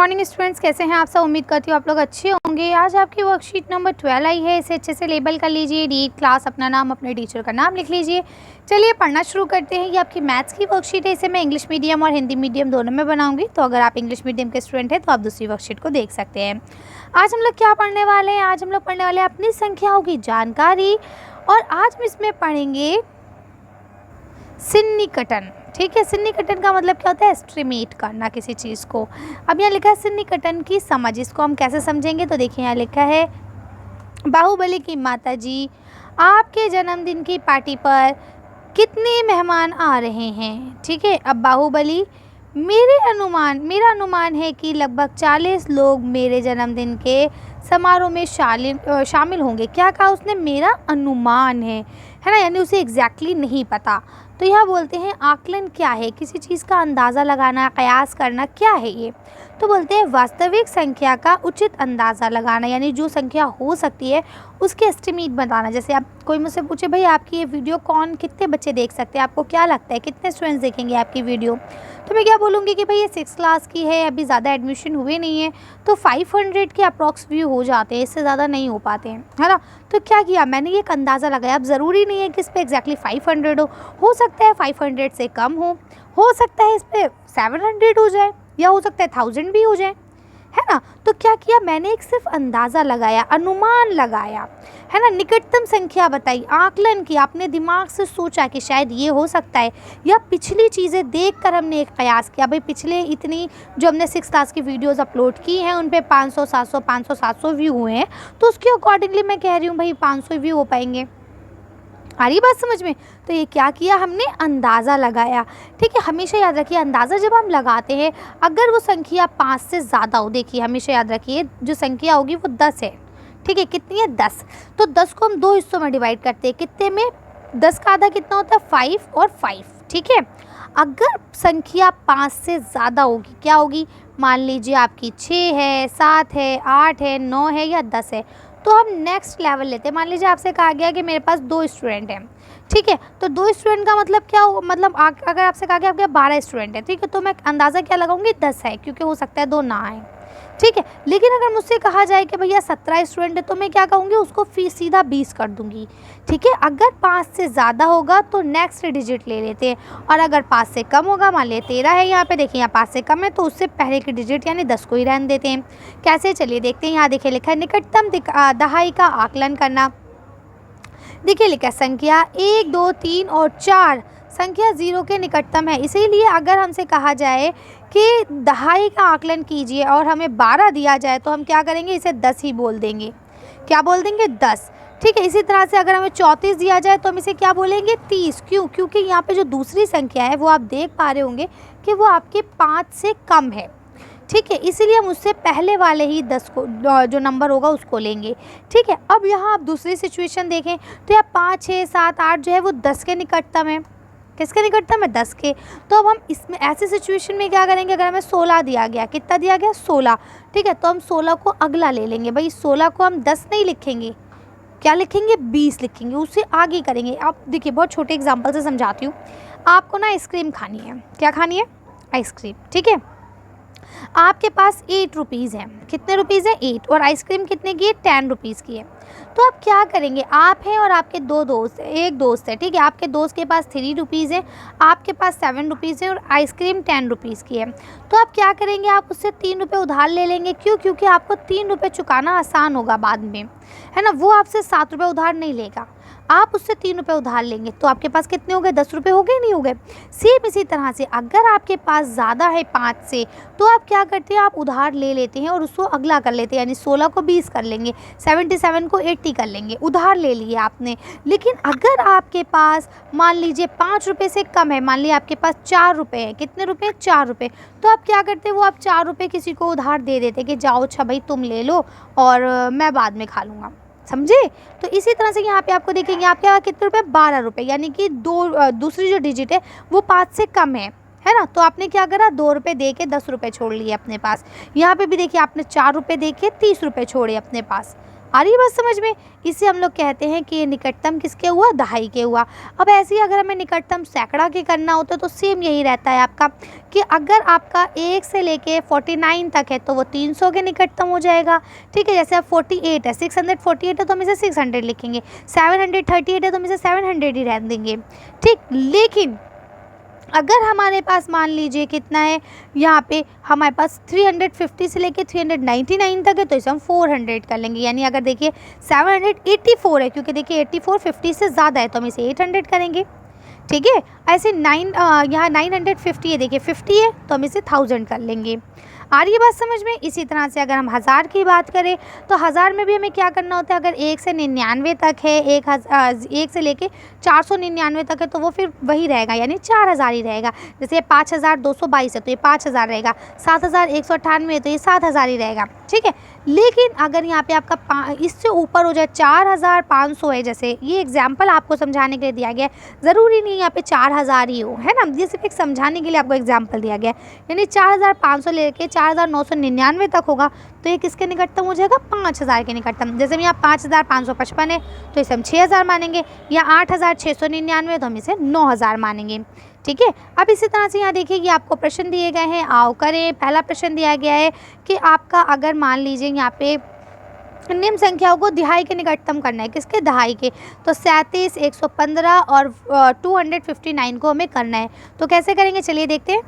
Morning students, कैसे हैं आप सब। उम्मीद करती हूँ आप लोग अच्छे होंगे। आज आपकी वर्कशीट नंबर 12 आई है, इसे अच्छे से लेबल कर लीजिए। रीड क्लास, अपना नाम, अपने टीचर का नाम लिख लीजिए। चलिए पढ़ना शुरू करते हैं। ये आपकी मैथ्स की वर्कशीट है। इसे मैं इंग्लिश मीडियम और हिंदी मीडियम दोनों में बनाऊंगी, तो अगर आप इंग्लिश मीडियम के स्टूडेंट हैं तो आप दूसरी वर्कशीट को देख सकते हैं। आज हम लोग क्या पढ़ने वाले हैं? आज हम लोग पढ़ने वाले हैं अपनी संख्याओं की जानकारी, और आज हम इसमें पढ़ेंगे सन्निकटन। ठीक है, सन्निकटन का मतलब क्या होता है? एस्टिमेट करना किसी चीज़ को। अब यहाँ लिखा है सन्निकटन की समझ। इसको हम कैसे समझेंगे? तो देखिए यहाँ लिखा है, बाहुबली की माताजी, आपके जन्मदिन की पार्टी पर कितने मेहमान आ रहे हैं? ठीक है, अब बाहुबली, मेरा अनुमान है कि लगभग 40 लोग मेरे जन्मदिन के समारोह में शामिल होंगे। क्या कहा उसने? मेरा अनुमान है ना, यानी उसे एग्जैक्टली नहीं पता। तो यह बोलते हैं आकलन क्या है? किसी चीज़ का अंदाज़ा लगाना, कयास करना, क्या है ये? तो बोलते हैं वास्तविक संख्या का उचित अंदाज़ा लगाना, यानी जो संख्या हो सकती है उसके एस्टिमेट बताना। जैसे आप कोई मुझसे पूछे, भाई आपकी ये वीडियो कितने बच्चे देख सकते हैं, आपको क्या लगता है कितने स्टूडेंट्स देखेंगे आपकी वीडियो? तो मैं क्या बोलूँगी कि भाई ये 6 क्लास की है, अभी ज़्यादा एडमिशन हुए नहीं है, तो 500 के अप्रॉक्स व्यू हो जाते हैं, इससे ज़्यादा नहीं हो पाते हैं, है ना। तो क्या किया मैंने? एक अंदाज़ा लगाया। अब ज़रूरी नहीं है कि इस पर एग्जैक्टली 500 हो सकता है 500 से कम हो सकता है इस पर 700 हो जाए, या हो सकता है 1000 भी हो जाए, है ना। तो क्या किया मैंने? एक सिर्फ अंदाज़ा लगाया, अनुमान लगाया, है ना। निकटतम संख्या बताई, आकलन किया, अपने दिमाग से सोचा कि शायद ये हो सकता है, या पिछली चीज़ें देखकर हमने एक कयास किया। भाई पिछले इतनी जो हमने 6 क्लास की वीडियोस अपलोड की हैं उन पे 500 व्यू हुए हैं, तो उसके अकॉर्डिंगली मैं कह रही हूँ भाई 500 व्यू हो पाएंगे। आ रही बात समझ में? तो ये क्या किया हमने? अंदाज़ा लगाया। ठीक है, हमेशा याद रखिए अंदाज़ा जब हम लगाते हैं, अगर वो संख्या 5 से ज़्यादा हो, देखिए हमेशा याद रखिए जो संख्या होगी वो 10 है। ठीक है, कितनी है? 10। तो 10 को हम 2 हिस्सों में डिवाइड करते हैं। कितने में? 10 का आधा कितना होता है? 5 और 5। ठीक है, अगर संख्या 5 से ज़्यादा होगी, क्या होगी? मान लीजिए आपकी 6 है, 7 है, 8 है, 9 है या 10 है, तो हम नेक्स्ट लेवल लेते हैं। मान लीजिए आपसे कहा गया कि मेरे पास 2 स्टूडेंट हैं। ठीक है, तो 2 स्टूडेंट का मतलब क्या हो? मतलब अगर आपसे कहा गया आपके 12 स्टूडेंट हैं, ठीक है, तो मैं अंदाज़ा क्या लगाऊंगी? 10 है, क्योंकि हो सकता है 2 ना आए। ठीक है, लेकिन अगर मुझसे कहा जाए कि भैया 17 स्टूडेंट है, तो मैं क्या कहूँगी? उसको फीस सीधा 20 कर दूंगी। ठीक है, अगर 5 से ज़्यादा होगा तो नेक्स्ट डिजिट ले लेते हैं, और अगर 5 से कम होगा, मान लिया 13 है यहाँ पे, देखिए यहाँ 5 से कम है, तो उससे पहले की डिजिट यानी 10 को ही रहने देते हैं। कैसे? चलिए देखते हैं। यहाँ देखिए लिखा है निकटतम दहाई का आकलन करना। देखिए लिखा है संख्या 1, 2, 3 और 4 संख्या 0 के निकटतम है। इसीलिए अगर हमसे कहा जाए कि दहाई का आकलन कीजिए और हमें 12 दिया जाए, तो हम क्या करेंगे? इसे 10 ही बोल देंगे। क्या बोल देंगे? 10। ठीक है, इसी तरह से अगर हमें 34 दिया जाए तो हम इसे क्या बोलेंगे? 30। क्यों? क्योंकि यहाँ पे जो दूसरी संख्या है वो आप देख पा रहे होंगे कि वो आपके 5 से कम है। ठीक है, इसीलिए हम उससे पहले वाले ही 10 को जो नंबर होगा उसको लेंगे। ठीक है, अब यहाँ आप दूसरी सिचुएशन देखें तो यहाँ 5, 6, 7, 8 जो है वो 10 के निकटतम है। किसके निकटतम है? 10 के। तो अब हम इसमें ऐसी सिचुएशन में क्या करेंगे? अगर हमें 16 दिया गया, कितना दिया गया? 16। ठीक है, तो हम 16 को अगला ले लेंगे। भाई 16 को हम 10 नहीं लिखेंगे, क्या लिखेंगे? 20 लिखेंगे, उससे आगे करेंगे। आप देखिए बहुत छोटे एग्जाम्पल से समझाती हूँ। आपको ना आइसक्रीम खानी है। क्या खानी है? आइसक्रीम। ठीक है, आपके पास 8 रुपीज़ है। कितने रुपीज़ है? 8। और आइसक्रीम कितने की है? 10 रुपीज़ की है। तो आप क्या करेंगे? आप हैं और आपके 2 दोस्त, एक दोस्त है। ठीक है, आपके दोस्त के पास 3 रुपीज़ है, आपके पास 7 रुपीज़ है, और आइसक्रीम 10 रुपीज़ की है। तो आप क्या करेंगे? आप उससे 3 रुपये उधार ले लेंगे। क्यों? क्योंकि आपको 3 रुपये चुकाना आसान होगा बाद में, है ना। वो आपसे 7 रुपये उधार नहीं लेगा, आप उससे 3 रुपये उधार लेंगे। तो आपके पास कितने हो गए? 10 रुपये हो गए, नहीं हो गए? सेम इसी तरह से अगर आपके पास ज़्यादा है 5 से, तो आप क्या करते हैं? आप उधार ले लेते हैं और उसको अगला कर लेते हैं, यानी 16 को 20 कर लेंगे, 77 को 80 कर लेंगे। उधार ले लिए आपने। लेकिन अगर आपके पास मान लीजिए 5 रुपये से कम है, मान लीजिए आपके पास 4 रुपये है। कितने रुपये? 4 रुपये। तो आप क्या करते हैं? वो आप 4 रुपये किसी को उधार दे देते कि जाओ अच्छा भाई तुम ले लो और मैं बाद में खा लूँगा। समझे? तो इसी तरह से यहाँ पे आपको देखेंगे आपके यहाँ कितने रुपए? 12 रुपये, यानी कि दूसरी जो डिजिट है वो 5 से कम है ना। तो आपने क्या करा? 2 रुपये दे के 10 रुपये छोड़ लिए अपने पास। यहाँ पे भी देखिए आपने 4 रुपये दे के 30 रुपये छोड़े अपने पास। आ रही है बात समझ में। इसे हम लोग कहते हैं कि ये निकटतम किसके हुआ, दहाई के हुआ। अब ऐसे ही अगर हमें निकटतम सैकड़ा के करना होता है तो सेम यही रहता है आपका कि अगर आपका 1 से लेके 49 तक है तो वो 300 के निकटतम हो जाएगा। ठीक है, जैसे अब 48 है, 648 है तो हम इसे 600 लिखेंगे, 738 है तो हम इसे 700 ही रहने देंगे। ठीक, लेकिन अगर हमारे पास मान लीजिए कितना है, यहाँ पे हमारे पास 350 से लेके 399 तक है तो इसे हम 400 कर लेंगे। यानी अगर देखिए 784 है, क्योंकि देखिए 84 50 से ज़्यादा है तो हम इसे 800 करेंगे। ठीक है, ऐसे यहाँ 950 है, देखिए 50 है तो हम इसे 1000 कर लेंगे। आ रही है बात समझ में। इसी तरह से अगर हम हज़ार की बात करें तो हज़ार में भी हमें क्या करना होता है, अगर 1 से 99 तक है, 1 से लेके 499 तक है तो वो फिर वही रहेगा, यानी 4000 ही रहेगा। जैसे 5222 है तो ये 5000 रहेगा, 7198 है तो ये 7000 ही रहेगा। ठीक है, लेकिन अगर यहाँ पे आपका इससे ऊपर हो जाए, 4500 है, जैसे ये एग्जाम्पल आपको समझाने के लिए दिया गया है, ज़रूरी नहीं यहाँ पे 4000 ही हो, है ना, ये सिर्फ एक समझाने के लिए आपको एग्जाम्पल दिया गया है। यानी 4500 लेके 4999 तक होगा तो ये किसके निकटतम हो जाएगा, 5000 के निकटतम। जैसे में यहाँ 5555 है तो इसे हम 6000 मानेंगे, या 8699 तो हम इसे 9000 मानेंगे। ठीक है, अब इसी तरह से यहाँ देखिए ये आपको प्रश्न दिए गए हैं, आओ करें। पहला प्रश्न दिया गया है कि आपका अगर मान लीजिए यहाँ पे निम्न संख्याओं को दिहाई के निकटतम करना है, किसके, दहाई के, तो 37, 115 और 259 को हमें करना है। तो कैसे करेंगे, चलिए देखते हैं।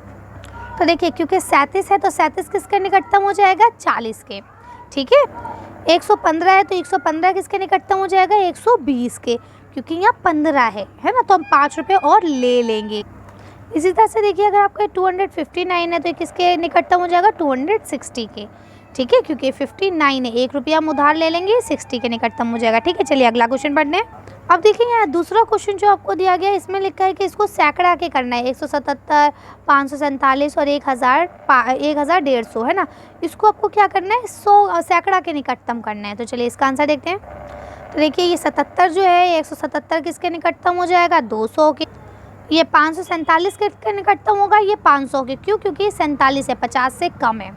तो देखिए क्योंकि 37 है तो 37 किसके निकटतम हो जाएगा, 40 के। ठीक है, 115 है तो 115 किसके निकटतम हो जाएगा, 120 के, क्योंकि यहाँ 15 है ना, तो हम 5 रुपये और ले लेंगे। इसी तरह से देखिए अगर आपका 259 है तो किसके निकटतम हो जाएगा, 260 के। ठीक है, क्योंकि 59 है, 1 रुपया हम उधार ले लेंगे, 60 के निकटतम हो जाएगा। ठीक है, चलिए अगला क्वेश्चन पढ़ने। अब देखिए यहाँ दूसरा क्वेश्चन जो आपको दिया गया है इसमें लिखा है कि इसको सैकड़ा के करना है, 177, 547 और 1000, 1150, है ना। इसको आपको क्या करना है, 100 सैकड़ा के निकटतम करना है। तो चलिए इसका आंसर देखते हैं। तो देखिए ये 77 जो है, 177 किसके निकटतम हो जाएगा, 200 के। ये 547 किसके निकटतम होगा, ये 500 के। क्यों, क्योंकि 47 है, 50 से कम है।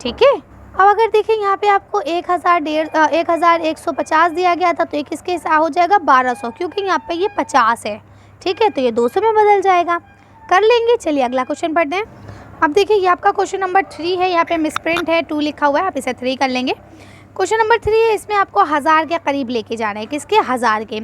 ठीक है, अब अगर देखिए यहाँ पे आपको 1150 दिया गया था तो ये किसके हो जाएगा, 1200, क्योंकि यहाँ पे ये 50 है। ठीक है, तो ये 200 में बदल जाएगा, कर लेंगे। चलिए अगला क्वेश्चन पढ़ते हैं। अब देखिए ये आपका क्वेश्चन नंबर 3 है, यहाँ पे मिसप्रिंट है, 2 लिखा हुआ है, आप इसे 3 कर लेंगे। क्वेश्चन नंबर 3 है, इसमें आपको 1000 के करीब लेके जाना है, किसके, 1000 के।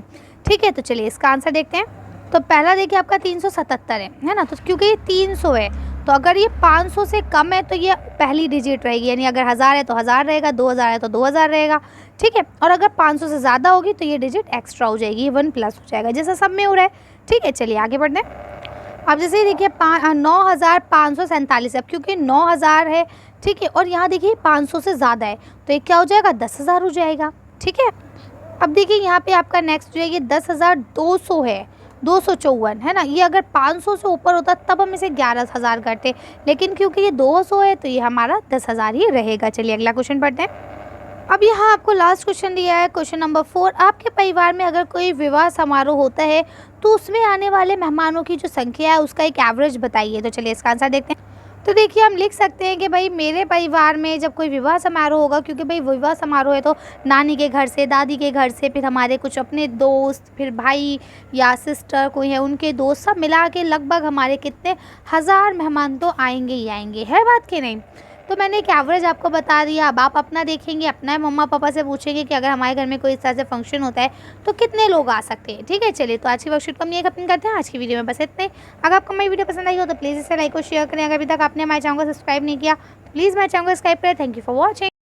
ठीक है, तो चलिए इसका आंसर देखते हैं। तो पहला देखिए आपका 377 है ना, तो क्योंकि ये 300 है तो अगर ये 500 से कम है तो ये पहली डिजिट रहेगी, यानी अगर 1000 है तो 1000 रहेगा, 2000 है तो 2000 रहेगा। ठीक है, और अगर 500 से ज़्यादा होगी तो ये डिजिट एक्स्ट्रा हो जाएगी, 1 प्लस हो जाएगा, जैसा सब में हो रहा है। ठीक है, चलिए आगे बढ़ते हैं। अब जैसे देखिए 9547, अब क्योंकि 9000 है, ठीक है, और यहाँ देखिए 500 से ज़्यादा है तो ये क्या हो जाएगा, 10,000 हो जाएगा। ठीक है, अब देखिए यहाँ पे आपका नेक्स्ट जो है ये 10,200 है, 254, है ना। ये अगर 500 से ऊपर होता तब हम इसे 11,000 करते, लेकिन क्योंकि ये 200 है तो ये हमारा 10,000 ही रहेगा। चलिए अगला क्वेश्चन पढ़ते हैं। अब यहाँ आपको लास्ट क्वेश्चन दिया है, क्वेश्चन नंबर 4। आपके परिवार में अगर कोई विवाह समारोह होता है तो उसमें आने वाले मेहमानों की जो संख्या है उसका एक एवरेज बताइए। तो चलिए इसका आंसर देखते हैं। तो देखिए हम लिख सकते हैं कि भाई मेरे परिवार में जब कोई विवाह समारोह होगा, क्योंकि भाई विवाह समारोह है तो नानी के घर से, दादी के घर से, फिर हमारे कुछ अपने दोस्त, फिर भाई या सिस्टर कोई है उनके दोस्त, सब मिला के लगभग हमारे कितने 1000 मेहमान तो आएंगे ही आएंगे, है बात कि नहीं। तो मैंने एक एवरेज आपको बता दिया। अब आप अपना देखेंगे, अपना मम्मा पापा से पूछेंगे कि अगर हमारे घर में कोई इस तरह से फंक्शन होता है तो कितने लोग आ सकते हैं। ठीक है, चलिए तो आज की वर्कशीट को हम ये खत्म करते हैं। आज की वीडियो में बस इतने। अगर आपको मेरी वीडियो पसंद आई हो तो प्लीज़ इसे लाइक और शेयर करें। अगर अभी तक आपने हमारे चैनल को सब्सक्राइब नहीं किया तो प्लीज़ मेरे चैनल को सब्सक्राइब करें। Thank you for watching.